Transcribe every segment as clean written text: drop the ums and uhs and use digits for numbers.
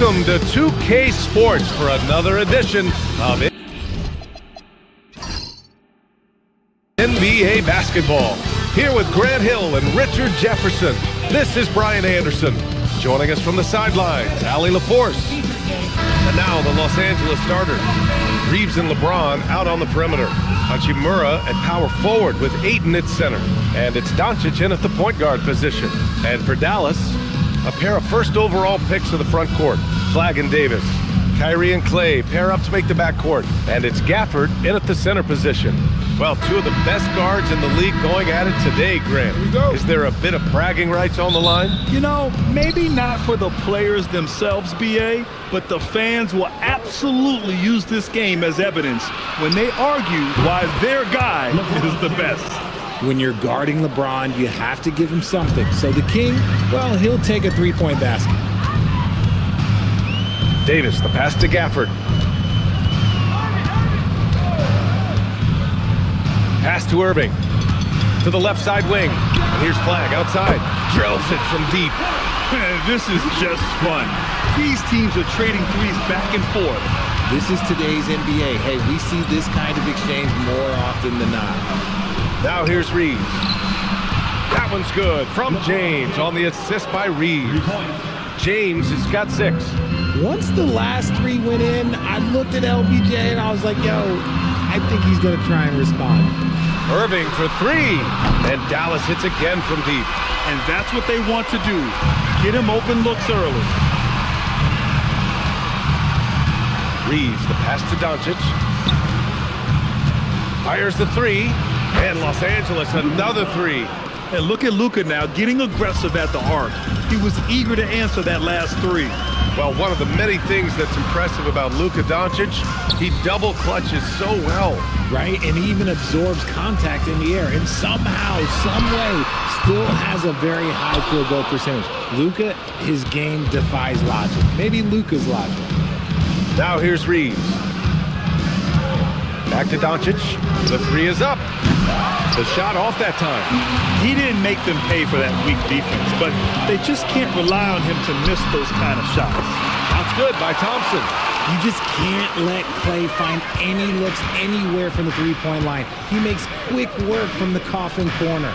Welcome to 2K Sports for another edition of NBA basketball. Here with Grant Hill and Richard Jefferson, this is Brian Anderson. Joining us from the sidelines, Allie LaForce. And now the Los Angeles starters. Reeves and LeBron out on the perimeter. Hachimura at power forward with Ayton at center. And it's Doncic in at the point guard position. And for Dallas, a pair of first overall picks of the front court, Flagg and Davis. Kyrie and Clay pair up to make the backcourt. And it's Gafford in at the center position. Well, two of the best guards in the league going at it today, Grant. Here we go. Is there a bit of bragging rights on the line? You know, maybe not for the players themselves, BA, but the fans will absolutely use this game as evidence when they argue why their guy is the best. When you're guarding LeBron, you have to give him something. So the King, well, he'll take a three-point basket. Davis, the pass to Gafford. Pass to Irving. To the left side wing. And here's Flagg outside. Drills it from deep. This is just fun. These teams are trading threes back and forth. This is today's NBA. Hey, we see this kind of exchange more often than not. Now here's Reeves. That one's good from James on the assist by Reeves. James has got 6. Once the last 3 went in, I looked at LBJ and I was like, yo, I think he's going to try and respond. Irving for 3. And Dallas hits again from deep. And that's what they want to do. Get him open looks early. Reeves, the pass to Doncic. Fires the 3. And Los Angeles, another 3. And look at Luka now, getting aggressive at the arc. He was eager to answer that last 3. Well, one of the many things that's impressive about Luka Doncic, he double clutches so well. Right, and he even absorbs contact in the air. And somehow, some way, still has a very high field goal percentage. Luka, his game defies logic. Maybe Luka's logic. Now here's Reeves. Back to Doncic. The 3 is up. The shot off that time. He didn't make them pay for that weak defense, but they just can't rely on him to miss those kind of shots. Shot's good by Thompson. You just can't let Clay find any looks anywhere from the three-point line. He makes quick work from the coffin corner.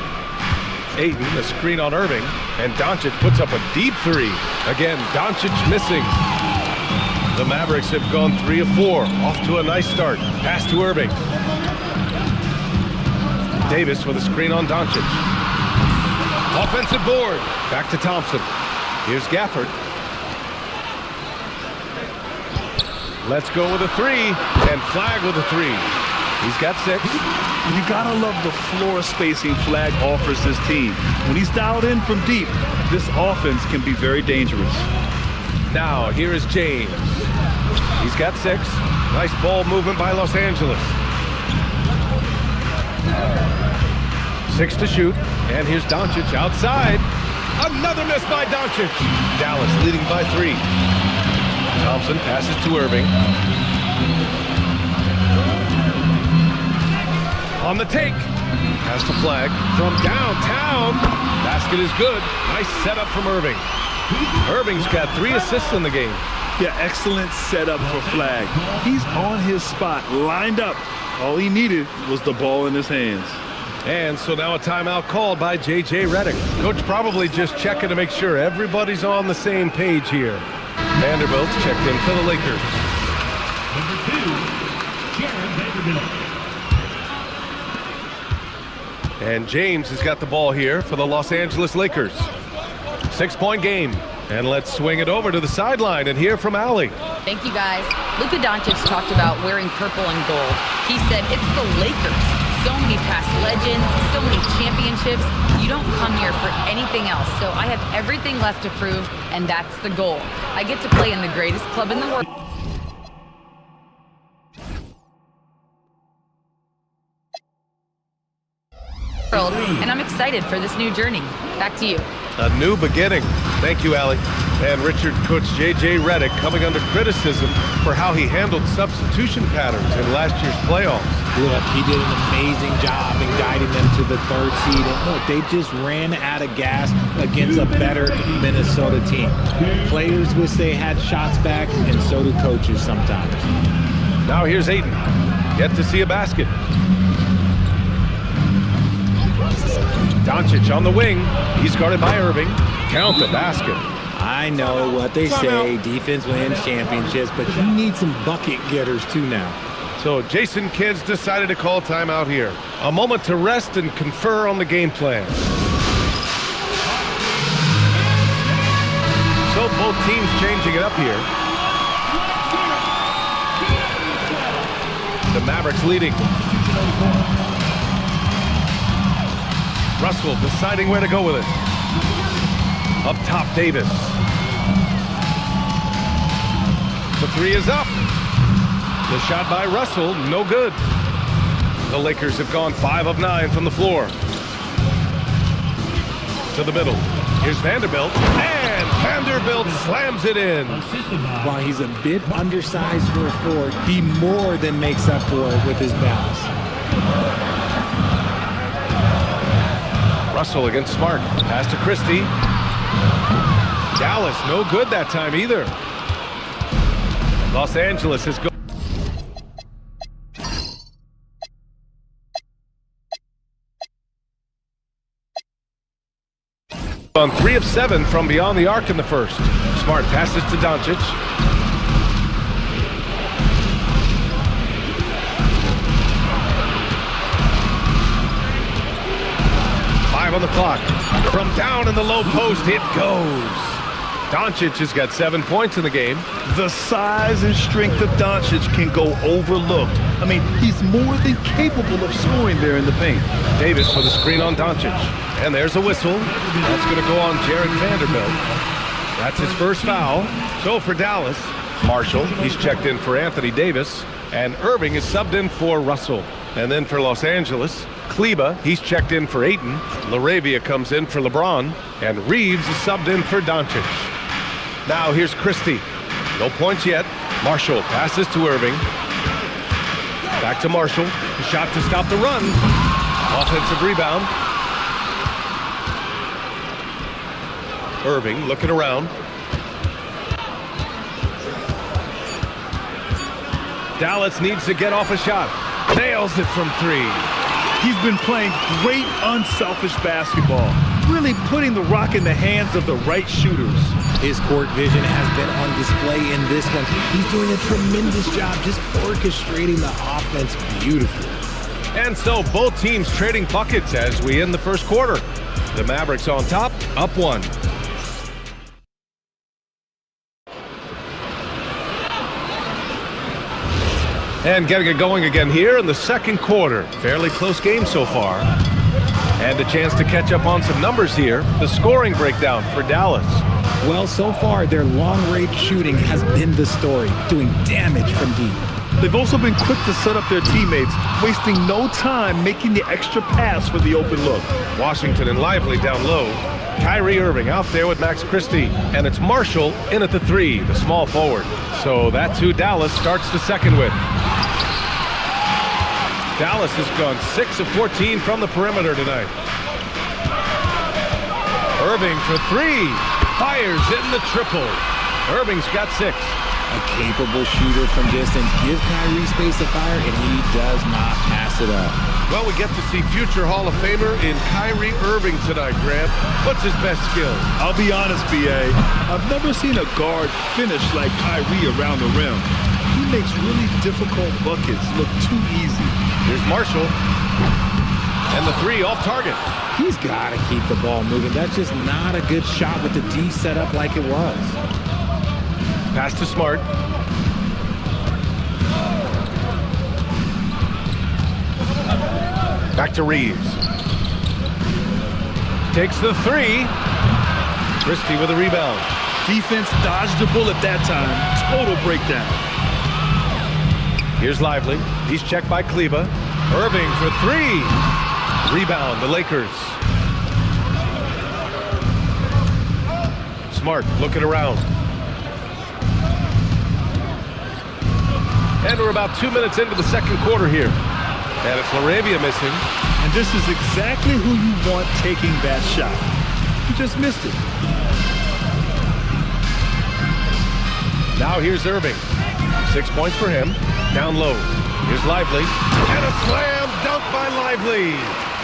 Ayton, the screen on Irving, and Doncic puts up a deep 3. Again, Doncic missing. The Mavericks have gone 3 of 4. Off to a nice start. Pass to Irving. Davis with a screen on Doncic. Offensive board. Back to Thompson. Here's Gafford. Let's go with a 3. And Flagg with a 3. He's got 6. You gotta love the floor spacing Flagg offers this team. When he's dialed in from deep, this offense can be very dangerous. Now, here is James. He's got 6. Nice ball movement by Los Angeles. 6 to shoot. And here's Doncic outside. Another miss by Doncic. Dallas leading by 3. Thompson passes to Irving. On the take. Pass to Flagg from downtown. Basket is good. Nice setup from Irving. Irving's got 3 assists in the game. Yeah, excellent setup for Flagg. He's on his spot, lined up. All he needed was the ball in his hands. And so now a timeout called by J.J. Redick. Coach probably just checking to make sure everybody's on the same page here. Vanderbilt's checked in for the Lakers. Number 2, Jared Vanderbilt. And James has got the ball here for the Los Angeles Lakers. 6-point game. And let's swing it over to the sideline and hear from Allie. Thank you, guys. Luka Doncic talked about wearing purple and gold. He said, it's the Lakers. So many past legends, so many championships. You don't come here for anything else. So I have everything left to prove, and that's the goal. I get to play in the greatest club in the world. And I'm excited for this new journey. Back to you. A new beginning. Thank you, Allie. And Richard, Coach J.J. Redick coming under criticism for how he handled substitution patterns in last year's playoffs. Look, he did an amazing job in guiding them to the 3rd seed. And look, they just ran out of gas against a better Minnesota team. Players wish they had shots back, and so do coaches sometimes. Now here's Ayton. Yet to see a basket. Doncic on the wing. He's guarded by Irving. Count the basket. I know what they say, defense wins championships, but you need some bucket getters too now. So Jason Kidd's decided to call timeout here. A moment to rest and confer on the game plan. So both teams changing it up here. The Mavericks leading. Russell deciding where to go with it. Up top, Davis. The 3 is up. The shot by Russell, no good. The Lakers have gone 5 of 9 from the floor. To the middle. Here's Vanderbilt. And Vanderbilt slams it in. While he's a bit undersized for a 4, he more than makes up for it with his bounce. Russell against Smart. Pass to Christie. Dallas, no good that time either. Los Angeles is going. On 3 of 7 from beyond the arc in the first. Smart passes to Doncic. On the clock. From down in the low post, it goes. Doncic has got 7 points in the game. The size and strength of Doncic can go overlooked. I mean, he's more than capable of scoring there in the paint. Davis with a screen on Doncic. And there's a whistle. That's going to go on Jared Vanderbilt. That's his first foul. So for Dallas, Marshall, he's checked in for Anthony Davis. And Irving is subbed in for Russell. And then for Los Angeles, Kleba, he's checked in for Ayton. LaRavia comes in for LeBron. And Reeves is subbed in for Doncic. Now here's Christie. No points yet. Marshall passes to Irving. Back to Marshall. A shot to stop the run. Offensive rebound. Irving looking around. Dallas needs to get off a shot. Nails it from 3. He's been playing great unselfish basketball, really putting the rock in the hands of the right shooters. His court vision has been on display in this one. He's doing a tremendous job just orchestrating the offense beautifully. And so both teams trading buckets as we end the first quarter. The Mavericks on top, up 1. And getting it going again here in the second quarter. Fairly close game so far. And a chance to catch up on some numbers here. The scoring breakdown for Dallas. Well, so far, their long-range shooting has been the story, doing damage from deep. They've also been quick to set up their teammates, wasting no time making the extra pass for the open look. Washington and Lively down low. Kyrie Irving out there with Max Christie. And it's Marshall in at the 3, the small forward. So that's who Dallas starts the second with. Dallas has gone 6 of 14 from the perimeter tonight. Irving for 3. Fires in the triple. Irving's got 6. A capable shooter from distance. Give Kyrie space to fire, and he does not pass it up. Well, we get to see future Hall of Famer in Kyrie Irving tonight, Grant. What's his best skill? I'll be honest, B.A. I've never seen a guard finish like Kyrie around the rim. He makes really difficult buckets look too easy. Here's Marshall. And the 3 off target. He's got to keep the ball moving. That's just not a good shot with the D set up like it was. Pass to Smart. Back to Reeves. Takes the 3. Christie with a rebound. Defense dodged the bullet that time. Total breakdown. Here's Lively. He's checked by Kleba. Irving for 3. Rebound, the Lakers. Smart looking around. And we're about 2 minutes into the second quarter here. And it's Laravia missing. And this is exactly who you want taking that shot. You just missed it. Now here's Irving. 6 points for him. Down low. Here's Lively. And a slam dunk by Lively.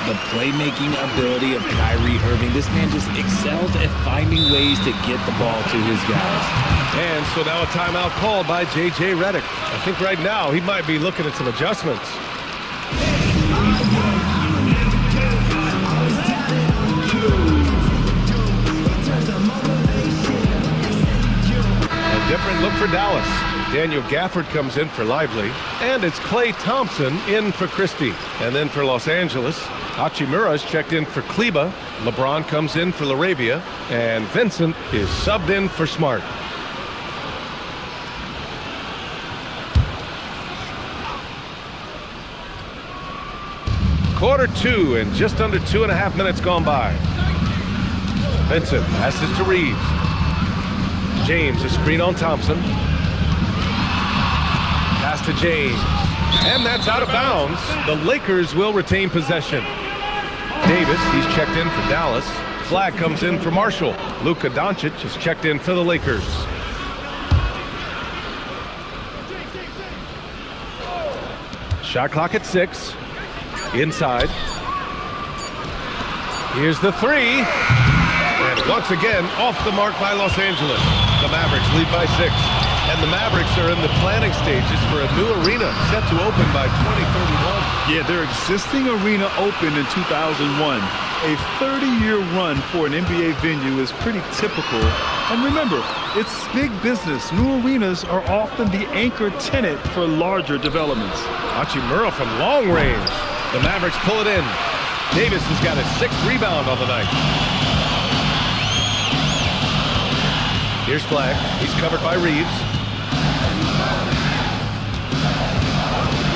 The playmaking ability of Kyrie Irving. This man just excels at finding ways to get the ball to his guys. And so now a timeout called by J.J. Redick. I think right now he might be looking at some adjustments. A different look for Dallas. Daniel Gafford comes in for Lively. And it's Klay Thompson in for Christie. And then for Los Angeles, Hachimura's checked in for Kleba. LeBron comes in for Laravia. And Vincent is subbed in for Smart. Quarter 2 and just under 2.5 minutes gone by. Vincent passes to Reeves. James, a screen on Thompson. Pass to James. And that's out of bounds. The Lakers will retain possession. Davis, he's checked in for Dallas. Flag comes in for Marshall. Luka Doncic is checked in for the Lakers. Shot clock at 6. Inside. Here's the 3. And once again, off the mark by Los Angeles. The Mavericks lead by 6. And the Mavericks are in the planning stages for a new arena set to open by 2031. Yeah, their existing arena opened in 2001. A 30-year run for an NBA venue is pretty typical. And remember, it's big business. New arenas are often the anchor tenant for larger developments. Hachimura from long range. The Mavericks pull it in. Davis has got his 6th rebound on the night. Here's Flag. He's covered by Reeves.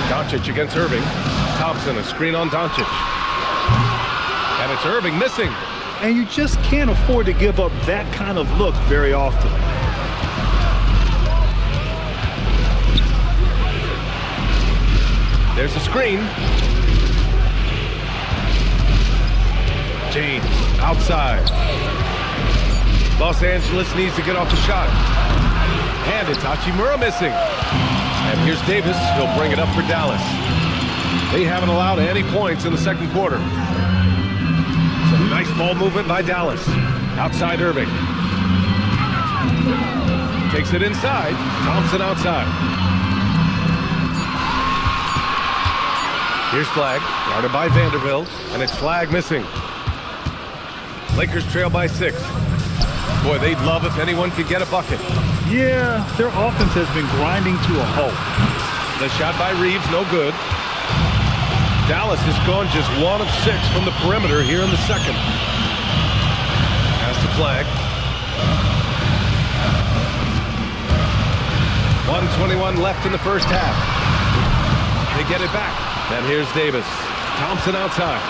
Doncic against Irving. Thompson, a screen on Doncic. And it's Irving missing. And you just can't afford to give up that kind of look very often. There's a screen. James, outside. Los Angeles needs to get off the shot. And it's Hachimura missing. And here's Davis. He'll bring it up for Dallas. They haven't allowed any points in the second quarter. Some nice ball movement by Dallas. Outside Irving. Takes it inside. Thompson outside. Here's Flag. Guarded by Vanderbilt. And it's Flag missing. Lakers trail by 6. Boy, they'd love if anyone could get a bucket. Yeah, their offense has been grinding to a halt. The shot by Reeves, no good. Dallas has gone just 1 of 6 from the perimeter here in the second. Pass to Flag. 1:21 left in the first half. They get it back. And here's Davis. Thompson outside.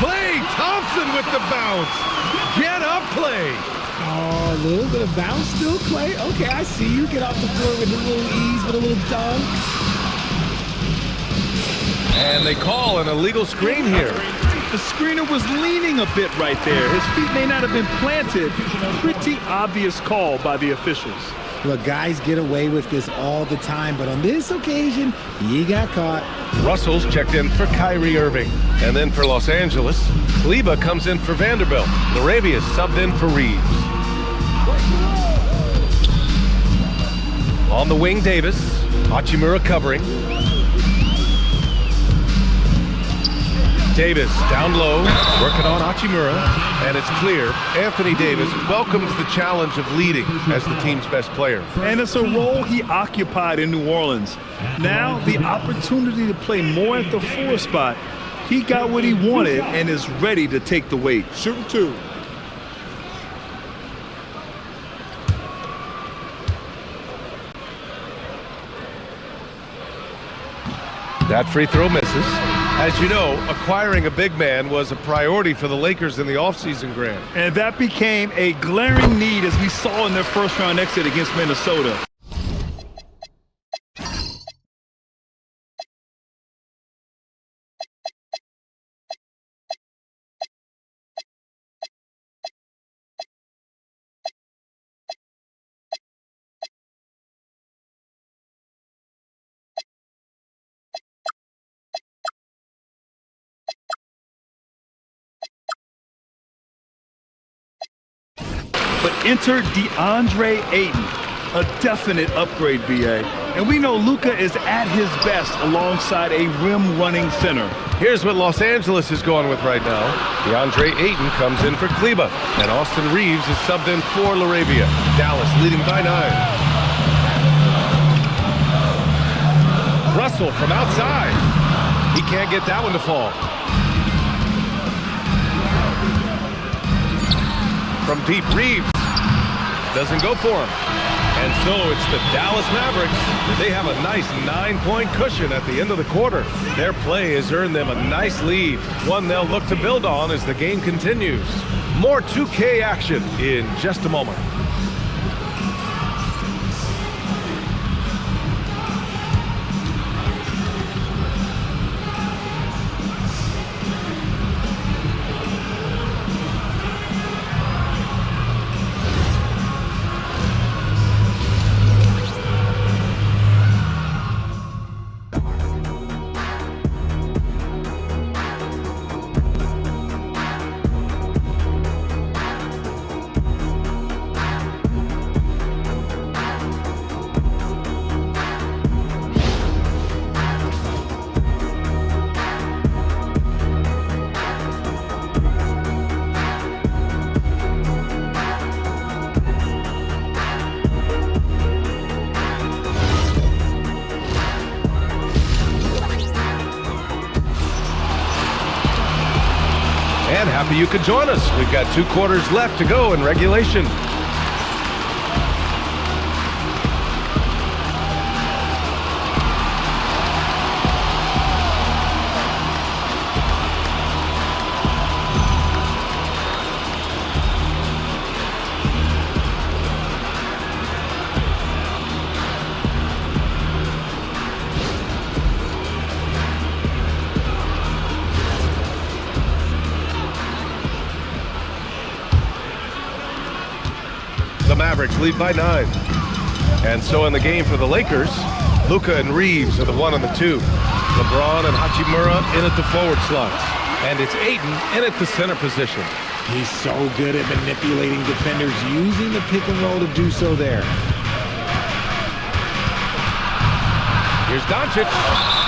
Klay Thompson with the bounce. Get up, Klay. Oh, a little bit of bounce still, Klay. Okay, I see you. Get off the floor with a little ease, with a little dunk. And they call an illegal screen here. The screener was leaning a bit right there. His feet may not have been planted. Pretty obvious call by the officials. Look, guys get away with this all the time, but on this occasion, he got caught. Russell's checked in for Kyrie Irving. And then for Los Angeles, Kleba comes in for Vanderbilt. Laravia subbed in for Reeves. On the wing, Davis. Hachimura covering. Davis down low, working on Hachimura, and it's clear Anthony Davis welcomes the challenge of leading as the team's best player. And it's a role he occupied in New Orleans. Now the opportunity to play more at the 4 spot. He got what he wanted and is ready to take the weight. Shooting 2. That free throw misses. As you know, acquiring a big man was a priority for the Lakers in the offseason, Grant. And that became a glaring need as we saw in their first round exit against Minnesota. But enter DeAndre Ayton, a definite upgrade, BA. And we know Luka is at his best alongside a rim-running center. Here's what Los Angeles is going with right now. DeAndre Ayton comes in for Kleba, and Austin Reeves is subbed in for LaRavia. Dallas leading by 9. Russell from outside. He can't get that one to fall. From deep, Reeves doesn't go for him. And so it's the Dallas Mavericks. They have a nice 9-point cushion at the end of the quarter. Their play has earned them a nice lead, one they'll look to build on as the game continues. More 2K action in just a moment. And happy you could join us. We've got 2 quarters left to go in regulation. The Mavericks lead by 9. And so in the game for the Lakers, Luka and Reeves are the 1 and the 2. LeBron and Hachimura in at the forward slots. And it's Ayton in at the center position. He's so good at manipulating defenders, using the pick and roll to do so there. Here's Doncic.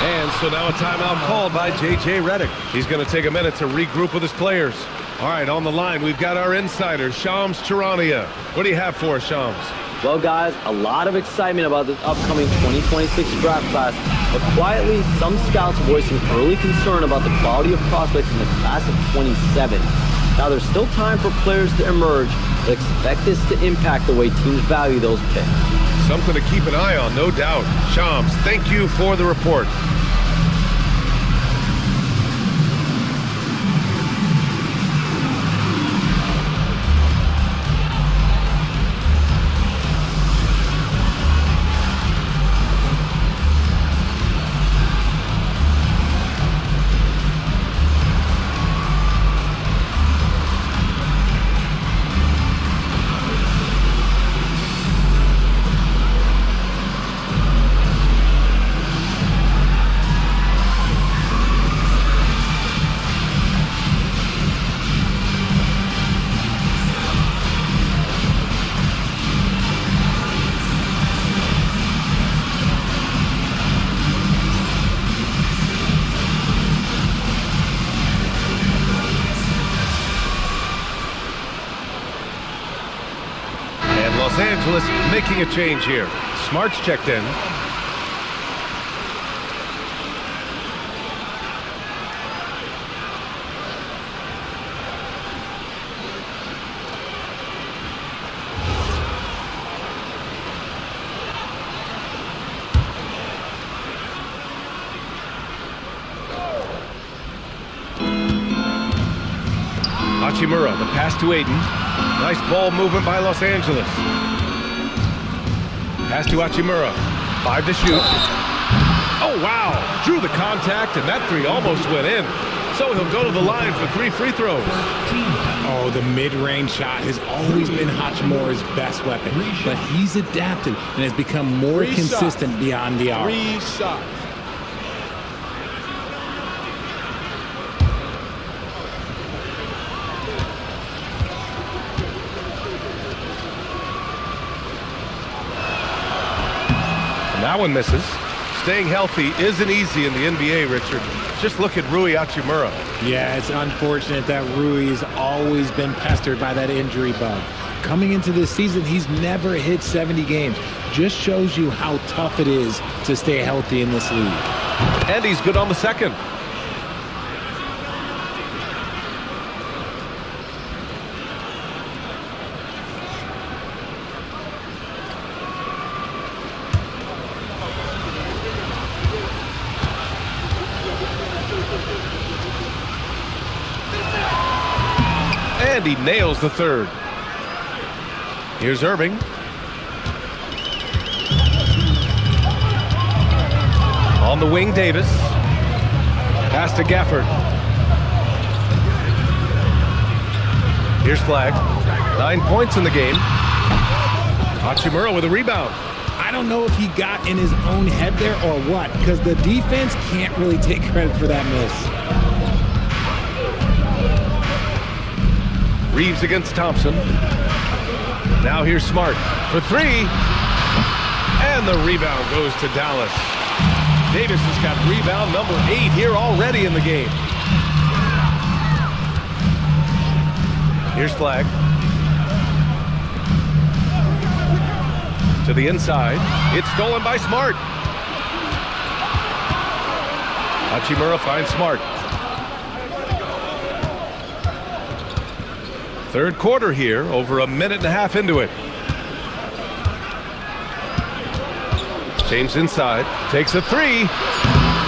And so now a timeout called by J.J. Redick. He's going to take a minute to regroup with his players. All right, on the line, we've got our insider, Shams Charania. What do you have for us, Shams? Well, guys, a lot of excitement about this upcoming 2026 draft class, but quietly, some scouts voicing early concern about the quality of prospects in the class of 27. Now, there's still time for players to emerge, but expect this to impact the way teams value those picks. Something to keep an eye on, no doubt. Shams, thank you for the report. Los Angeles making a change here. Smart's checked in. Hachimura, the pass to Ayton. Nice ball movement by Los Angeles. Pass to Hachimura. 5 to shoot. Oh, wow. Drew the contact, and that 3 almost went in. So he'll go to the line for 3 free throws. Oh, the mid-range shot has always been Hachimura's best weapon, but he's adapted and has become more consistent beyond the arc. 3 shots. And that one misses. Staying healthy isn't easy in the NBA, Richard. Just look at Rui Hachimura. Yeah, it's unfortunate that Rui has always been pestered by that injury bug. Coming into this season, he's never hit 70 games. Just shows you how tough it is to stay healthy in this league. And he's good on the second. And he nails the third. Here's Irving. On the wing, Davis. Pass to Gafford. Here's Flagg. 9 points in the game. Hachimura with a rebound. I don't know if he got in his own head there or what, because the defense can't really take credit for that miss. Reeves against Thompson. Now here's Smart for three. And the rebound goes to Dallas. Davis has got rebound number 8 here already in the game. Here's Flagg. To the inside. It's stolen by Smart. Hachimura finds Smart. Third quarter here, over a minute and a half into it. James inside, takes a three.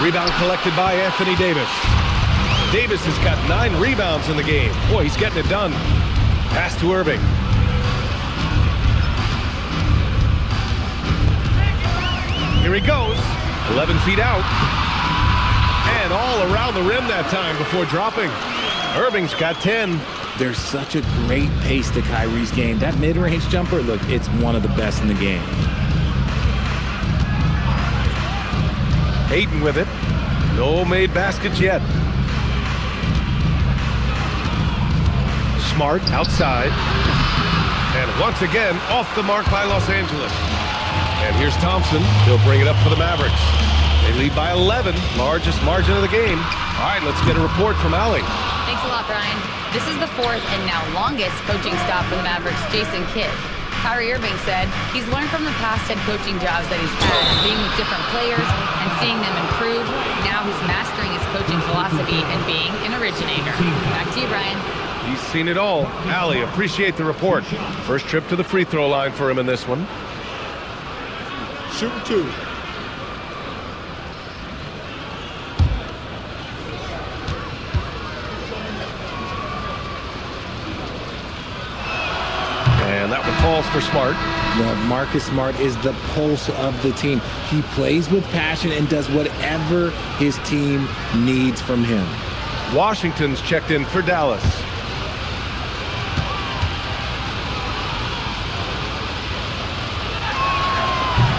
Rebound collected by Anthony Davis. Davis has got 9 rebounds in the game. Boy, he's getting it done. Pass to Irving. Here he goes, 11 feet out. And all around the rim that time before dropping. Irving's got 10. There's such a great pace to Kyrie's game. That mid-range jumper, look, it's one of the best in the game. Ayton with it. No made baskets yet. Smart outside. And once again, off the mark by Los Angeles. And here's Thompson. He'll bring it up for the Mavericks. They lead by 11, largest margin of the game. All right, let's get a report from Allie. Thanks a lot, Brian. This is the 4th and now longest coaching stop for the Mavericks' Jason Kidd. Kyrie Irving said he's learned from the past head coaching jobs that he's had, being with different players and seeing them improve. Now he's mastering his coaching philosophy and being an originator. Back to you, Brian. He's seen it all. Allie, appreciate the report. First trip to the free throw line for him in this one. Shooting 2. And that one falls for Smart. Well, Marcus Smart is the pulse of the team. He plays with passion and does whatever his team needs from him. Washington's checked in for Dallas.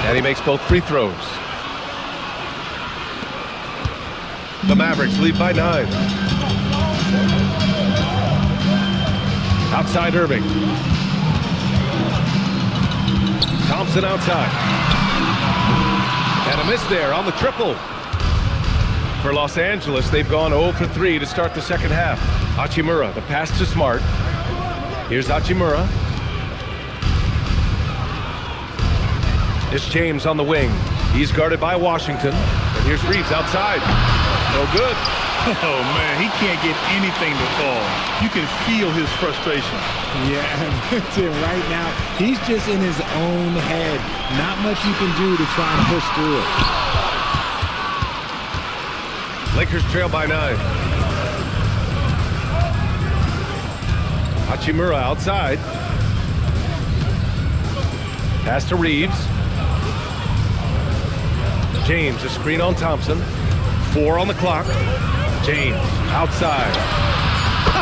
And he makes both free throws. The Mavericks lead by 9. Outside Irving. Thompson outside. And a miss there on the triple. For Los Angeles, they've gone 0 for 3 to start the second half. Hachimura, the pass to Smart. Here's Hachimura. It's James on the wing. He's guarded by Washington. And here's Reeves outside. No good. Oh, man, he can't get anything to fall. You can feel his frustration. Yeah, right now, he's just in his own head. Not much you can do to try and push through it. Lakers trail by 9. Hachimura outside. Pass to Reeves. James, a screen on Thompson. 4 on the clock. James outside.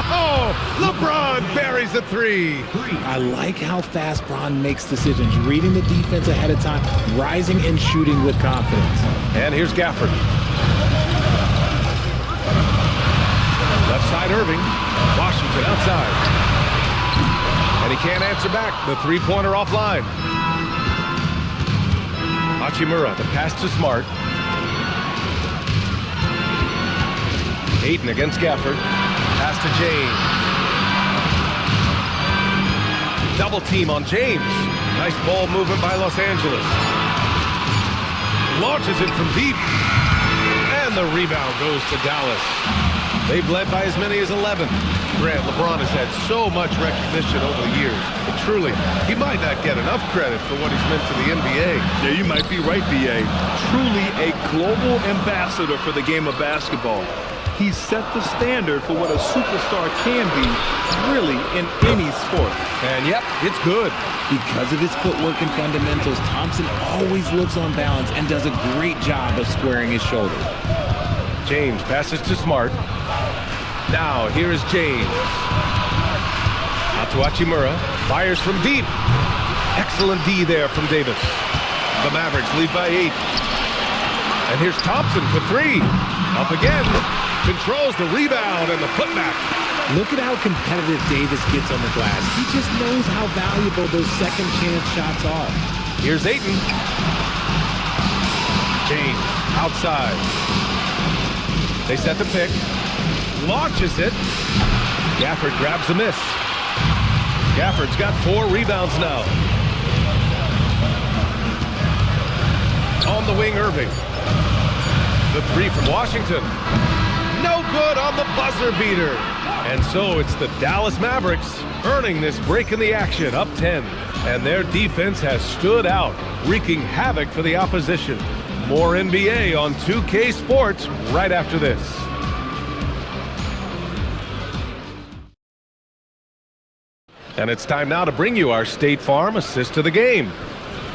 Oh, LeBron buries a 3. I like how fast Bron makes decisions, reading the defense ahead of time, rising and shooting with confidence. And here's Gafford. Left side Irving. Washington outside. And he can't answer back. The three-pointer offline. Hachimura, the pass to Smart. Ayton against Gafford. Pass to James. Double team on James. Nice ball movement by Los Angeles. Launches it from deep. And the rebound goes to Dallas. They've led by as many as 11. Grant, LeBron has had so much recognition over the years. But truly, he might not get enough credit for what he's meant to the NBA. Yeah, you might be right, B.A. Truly a global ambassador for the game of basketball. He set the standard for what a superstar can be, really, in any sport. And yep, it's good. Because of his footwork and fundamentals, Thompson always looks on balance and does a great job of squaring his shoulders. James passes to Smart. Now, here is James. Out to Hachimura. Fires from deep. Excellent D there from Davis. The Mavericks lead by 8. And here's Thompson for 3. Up again. Controls the rebound and the putback. Look at how competitive Davis gets on the glass. He just knows how valuable those second chance shots are. Here's Ayton. James outside. They set the pick. Launches it. Gafford grabs the miss. Gafford's got 4 rebounds now. On the wing, Irving. The 3 from Washington. No good on the buzzer beater. And so it's the Dallas Mavericks earning this break in the action, up 10. And their defense has stood out, wreaking havoc for the opposition. More NBA on 2K Sports right after this. And it's time now to bring you our State Farm assist to the game.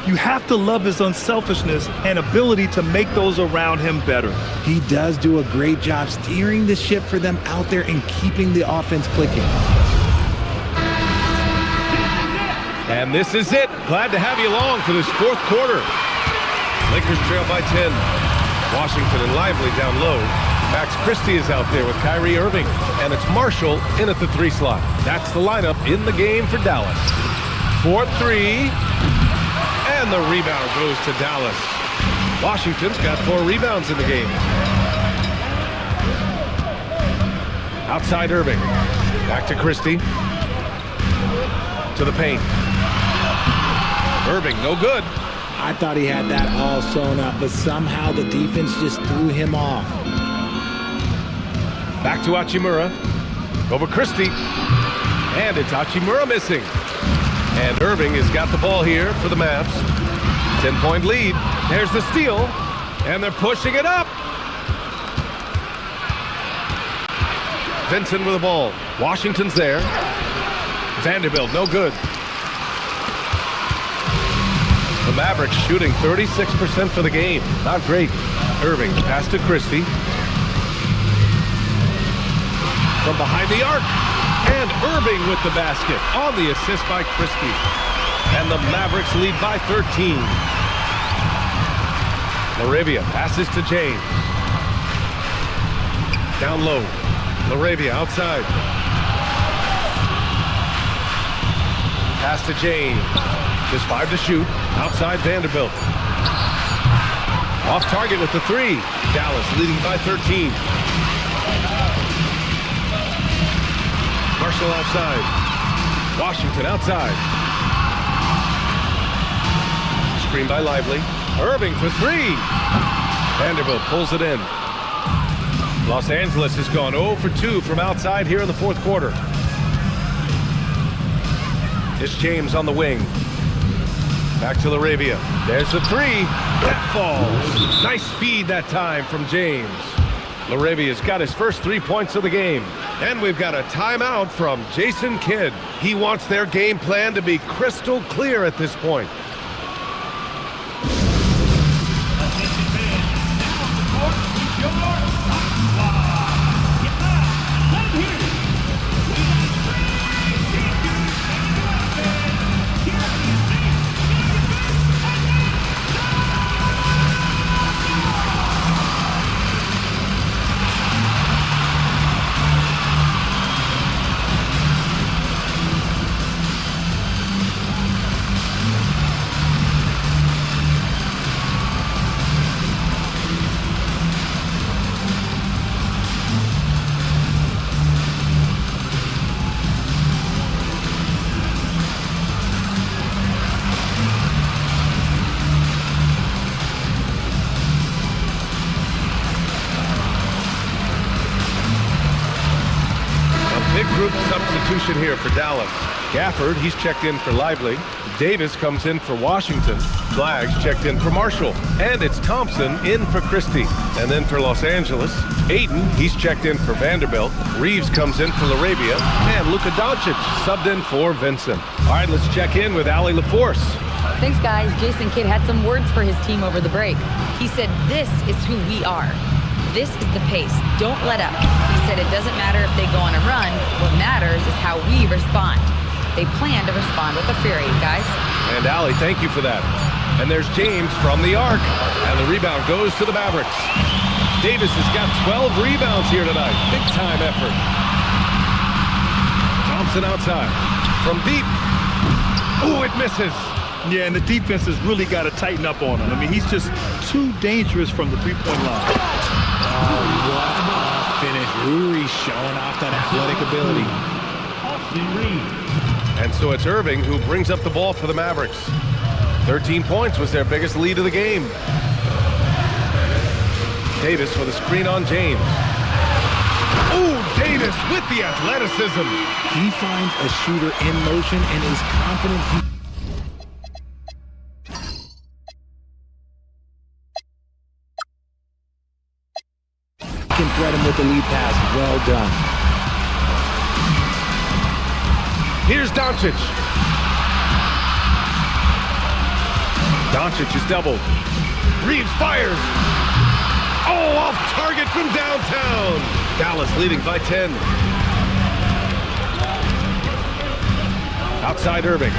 You have to love his unselfishness and ability to make those around him better. He does do a great job steering the ship for them out there and keeping the offense clicking. And this is it. Glad to have you along for this 4th quarter. Lakers trail by 10. Washington and Lively down low. Max Christie is out there with Kyrie Irving. And it's Marshall in at the 3 slot. That's the lineup in the game for Dallas. 4-3. And the rebound goes to Dallas. Washington's got 4 rebounds in the game. Outside Irving. Back to Christie. To the paint. Irving, no good. I thought he had that all sewn up, but somehow the defense just threw him off. Back to Hachimura. Over Christie. And it's Hachimura missing. And Irving has got the ball here for the Mavs. 10-point lead. There's the steal. And they're pushing it up. Vincent with the ball. Washington's there. Vanderbilt, no good. The Mavericks shooting 36% for the game. Not great. Irving, pass to Christie. From behind the arc. And Irving with the basket on the assist by Christie. And the Mavericks lead by 13. Laravia passes to James. Down low. Laravia outside. Pass to James. Just 5 to shoot. Outside Vanderbilt. Off target with the 3. Dallas leading by 13. Marshall outside. Washington outside. Screen by Lively. Irving for 3. Vanderbilt pulls it in. Los Angeles has gone 0 for 2 from outside here in the 4th quarter. It's James on the wing. Back to Laravia. There's the 3. That falls. Nice feed that time from James. Laravia's got his first 3 points of the game. And we've got a timeout from Jason Kidd. He wants their game plan to be crystal clear at this point. substitution here for Dallas. Gafford, he's checked in for Lively. Davis comes in for Washington. Flaggs checked in for Marshall. And it's Thompson in for Christie. And then for Los Angeles, Ayton, he's checked in for Vanderbilt. Reeves comes in for Laravia. And Luka Doncic subbed in for Vincent. All right, let's check in with Allie LaForce. Thanks, guys. Jason Kidd had some words for his team over the break. He said, "This is who we are. This is the pace. Don't let up." He said it doesn't matter if they go on a run. What matters is how we respond. They plan to respond with a fury, guys. And Allie, thank you for that. And there's James from the arc. And the rebound goes to the Mavericks. Davis has got 12 rebounds here tonight. Big time effort. Thompson outside. From deep. Oh, it misses. Yeah, and the defense has really got to tighten up on him. I mean, he's just too dangerous from the three-point line. Oh, what a finish. Rui showing off that athletic ability. Austin Reeves. And so it's Irving who brings up the ball for the Mavericks. 13 points was their biggest lead of the game. Davis with a screen on James. Oh, Davis with the athleticism. He finds a shooter in motion and is confident he can thread him with the lead pass. Well done. Here's Doncic. Doncic is doubled. Reeves fires. Oh, off target from downtown. Dallas leading by 10. Outside Irving.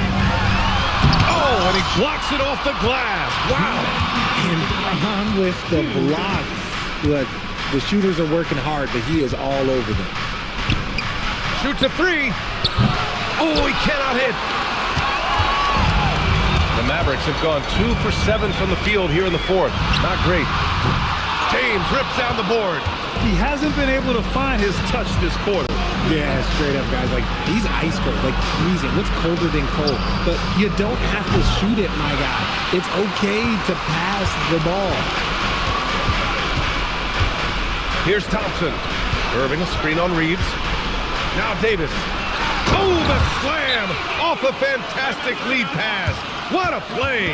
Oh, and he blocks it off the glass. Wow. And on with the block. Look, the shooters are working hard, but he is all over them. Shoots a three. Oh, he cannot hit. The Mavericks have gone 2 for 7 from the field here in the fourth. Not great. James rips down the board. He hasn't been able to find his touch this quarter. Yeah, straight up, guys. Like, he's ice cold, like freezing. What's colder than cold? But you don't have to shoot it, my guy. It's okay to pass the ball. Here's Thompson. Irving, a screen on Reeves. Now Davis. Oh, the slam off a fantastic lead pass. What a play.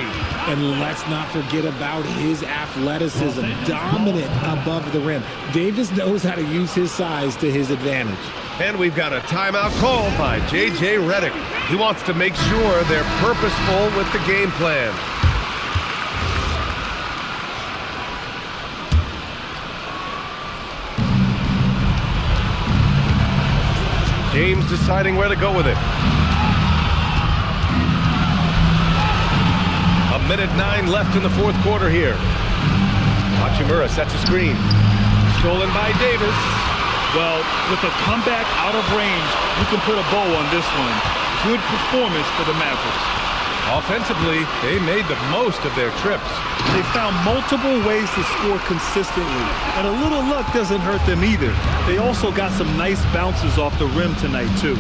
And let's not forget about his athleticism. Dominant above the rim. Davis knows how to use his size to his advantage. And we've got a timeout called by J.J. Redick. He wants to make sure they're purposeful with the game plan. James deciding where to go with it. A minute 9 left in the fourth quarter here. Hachimura sets a screen. Stolen by Davis. Well, with a comeback out of range, you can put a bow on this one. Good performance for the Mavericks. Offensively, they made the most of their trips. They found multiple ways to score consistently, and a little luck doesn't hurt them either. They also got some nice bounces off the rim tonight, too.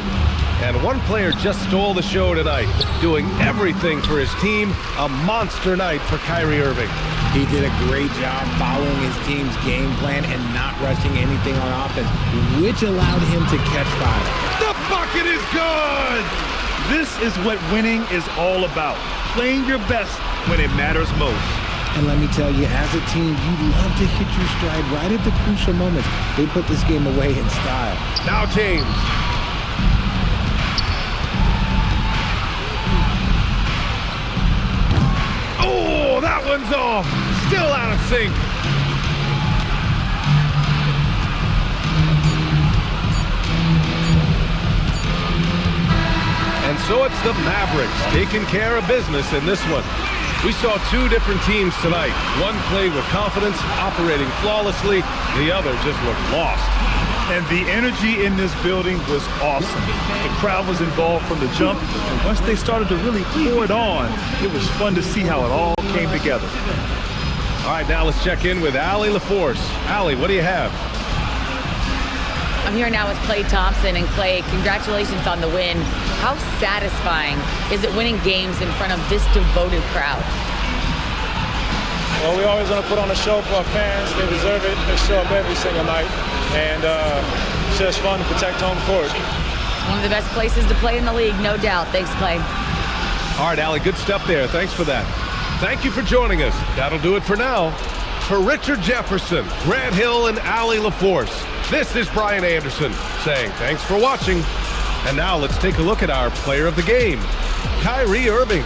And one player just stole the show tonight, doing everything for his team. A monster night for Kyrie Irving. He did a great job following his team's game plan and not rushing anything on offense, which allowed him to catch fire. The bucket is good! This is what winning is all about. Playing your best when it matters most. And let me tell you, as a team, you love to hit your stride right at the crucial moments. They put this game away in style. Now James. Oh, that one's off. Still out of sync. And so it's the Mavericks taking care of business in this one. We saw two different teams tonight. One played with confidence, operating flawlessly. The other just looked lost. And the energy in this building was awesome. The crowd was involved from the jump, and once they started to really pour it on, it was fun to see how it all came together. All right, now let's check in with Allie LaForce. Allie, what do you have? I'm here now with Klay Thompson. And Klay, congratulations on the win. How satisfying is it winning games in front of this devoted crowd? Well, we always want to put on a show for our fans. They deserve it. They show up every single night. And it's just fun to protect home court. One of the best places to play in the league, no doubt. Thanks, Clay. All right, Allie, good stuff there. Thanks for that. Thank you for joining us. That'll do it for now. For Richard Jefferson, Grant Hill, and Allie LaForce, this is Brian Anderson saying thanks for watching. And now let's take a look at our player of the game, Kyrie Irving.